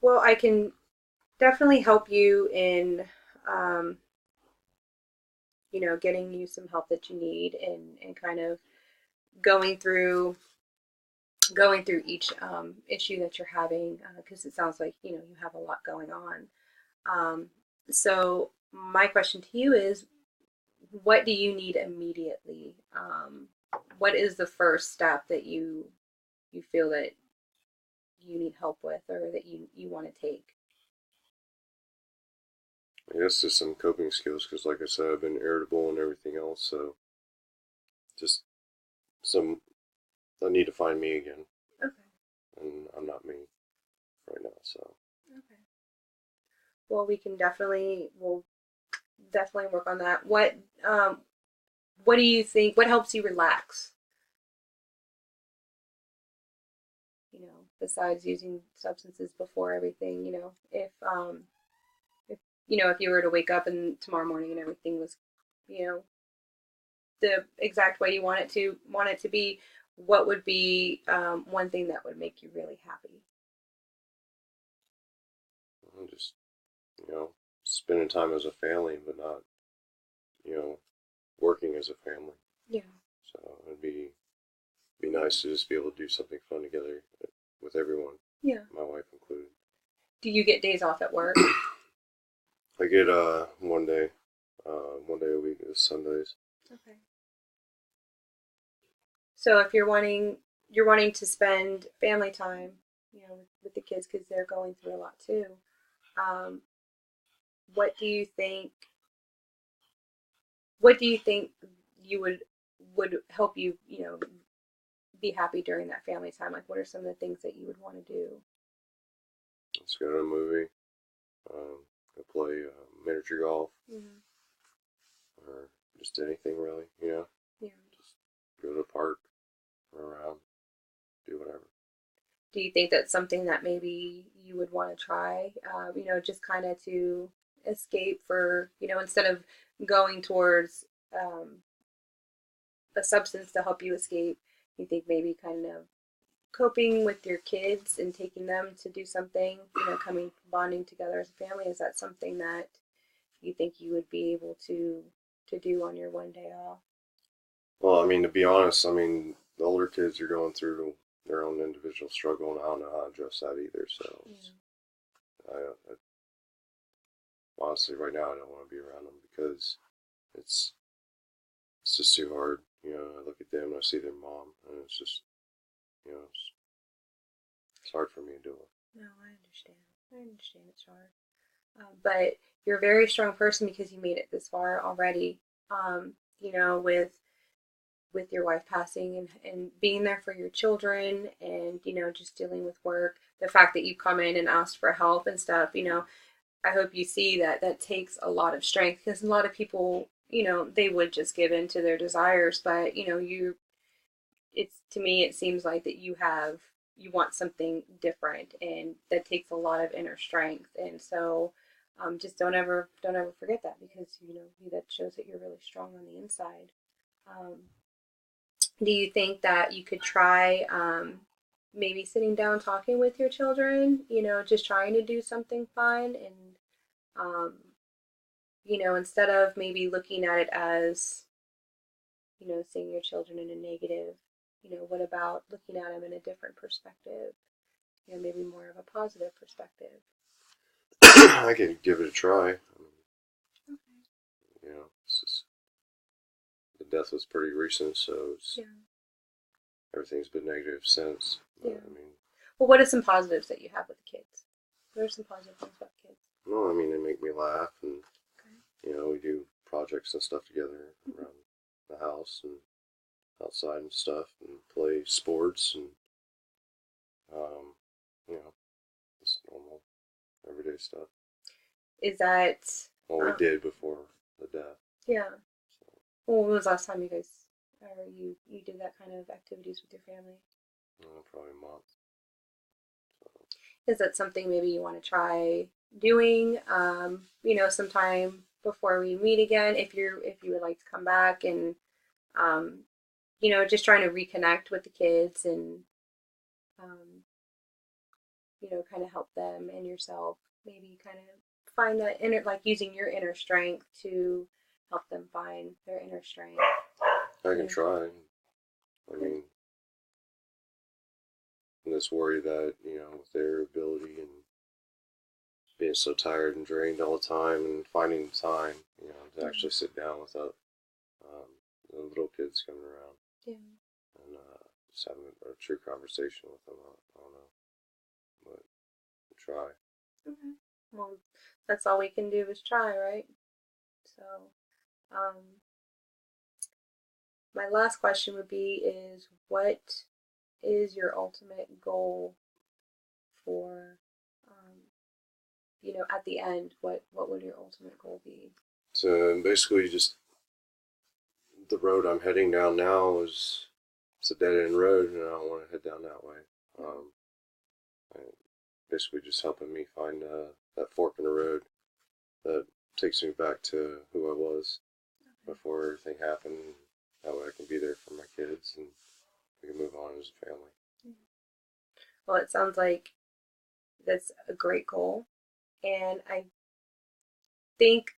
Well, I can definitely help you in, um, getting you some help that you need and kind of going through going through each issue that you're having because it sounds like you have a lot going on. Um, so my question to you is, what do you need immediately? What is the first step that you feel that you need help with or that you want to take? I guess just some coping skills because, like I said, I've been irritable and everything else. So just some. I need to find me again, Okay. and I'm not me right now. So Okay. Well, we'll definitely work on that. What do you think? What helps you relax? Besides using substances before everything, if you were to wake up and tomorrow morning and everything was, you know, the exact way you want it to be, what would be one thing that would make you really happy? I'm just you know spending time as a family, but not you know working as a family. Yeah. So it'd be nice to just be able to do something fun together with everyone, Yeah. my wife included. Do you get days off at work? I get one day a week is Sundays. Okay. So if you're wanting to spend family time, with the kids because they're going through a lot too. Um, what do you think? What do you think you would help you, be happy during that family time? Like, what are some of the things that you would want to do? Let's go to a movie. Go play miniature golf Mm-hmm. or just anything really. Yeah. Just go to the park, run around, do whatever. Do you think that's something that maybe you would want to try? Just kind of to escape for, instead of going towards a substance to help you escape, you think maybe kind of coping with your kids and taking them to do something, coming bonding together as a family, is that something that you think you would be able to do on your one day off? Well, I mean, to be honest, I mean, the older kids are going through their own individual struggle, and I don't know how to address that either. So, Yeah. honestly, right now, I don't want to be around them because it's it's just too hard. I look at them and I see their mom, and it's just it's hard for me to deal with. No, I understand. I understand it's hard. But you're a very strong person because you made it this far already. With your wife passing and being there for your children and just dealing with work, the fact that you come in and asked for help and stuff, I hope you see that that takes a lot of strength because a lot of people, they would just give in to their desires, but it's to me it seems like that you want something different and that takes a lot of inner strength, and so just don't ever forget that because that shows that you're really strong on the inside. um, do you think that you could try maybe sitting down talking with your children, just trying to do something fun and um, instead of maybe looking at it as seeing your children in a negative, what about looking at them in a different perspective, maybe more of a positive perspective? I could give it a try. It's just, the death was pretty recent, so Yeah. everything's been negative since. Yeah. But I mean, Well, what are some positives that you have with the kids? What are some positive things about kids? no, I mean they make me laugh, and Okay. we do projects and stuff together Mm-hmm. around the house and outside and stuff, and play sports and um, you know, just normal everyday stuff. Is that What we um, did before the death. yeah? So, Well, when was the last time you guys or you did that kind of activities with your family? probably a month. So, Is that something maybe you want to try doing? Sometime before we meet again, if you would like to come back and um, just trying to reconnect with the kids and um, you know, kind of help them and yourself maybe kind of find that inner, like using your inner strength to help them find their inner strength. I can try. I mean, I just worry that, you know, with their ability and being so tired and drained all the time and finding the time, you know, to actually sit down without the little kids coming around. Yeah. And just having a true conversation with them. I don't know. But try. Okay. Well, that's all we can do is try, right? So, my last question would be is what is your ultimate goal for, you know, at the end, what would your ultimate goal be? So basically just the road I'm heading down now is it's a dead end road and I don't want to head down that way. Basically just helping me find that fork in the road that takes me back to who I was before everything happened. That way I can be there for my kids and we can move on as a family. Well, it sounds like that's a great goal. And I think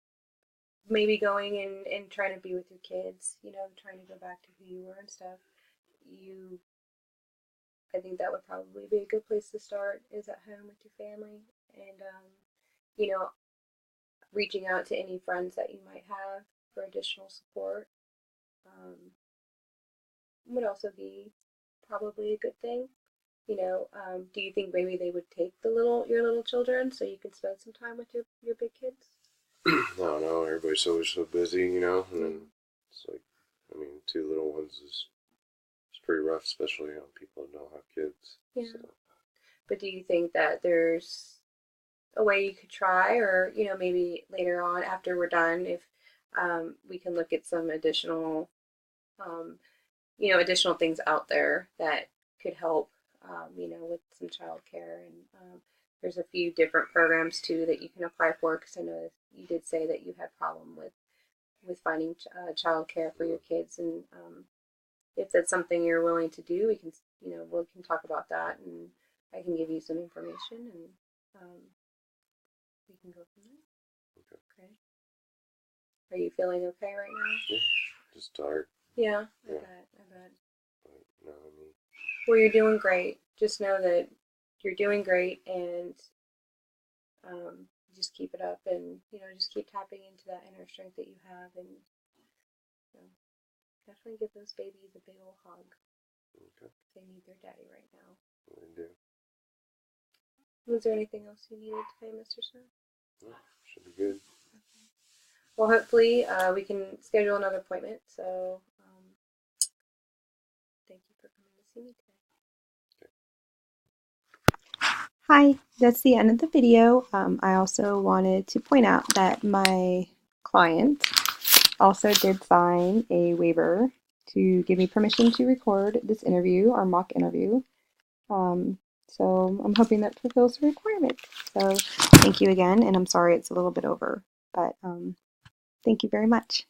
maybe going and trying to be with your kids, you know, trying to go back to who you were and stuff, I think that would probably be a good place to start is at home with your family. And, you know, reaching out to any friends that you might have for additional support would also be probably a good thing. You know, do you think maybe they would take your little children so you can spend some time with your big kids? I don't know. Everybody's always so busy, you know, and then it's like, I mean, 2 little ones is pretty rough, especially on people who don't have kids. Yeah. So. But do you think that there's a way you could try, or you know, maybe later on after we're done, if we can look at some additional, you know, additional things out there that could help, you know, with some childcare and there's a few different programs too that you can apply for because I know you did say that you had problem with finding childcare for your kids and if that's something you're willing to do, we can, you know, we can talk about that, and I can give you some information, and we can go from there. Okay. Are you feeling okay right now? Yeah, just tired. Yeah, I bet. But, no, I mean. Well, you're doing great. Just know that you're doing great, and just keep it up, and you know, just keep tapping into that inner strength that you have, and you know, definitely give those babies a big old hug. Okay. They need their daddy right now. They do. Was there anything else you needed to say, Mr. Smith? No, should be good. Okay. Well, hopefully we can schedule another appointment. So thank you for coming to see me today. Okay. Hi, that's the end of the video. I also wanted to point out that my client also did sign a waiver to give me permission to record this interview, our mock interview. So I'm hoping that fulfills the requirement. So thank you again, and I'm sorry it's a little bit over, but thank you very much.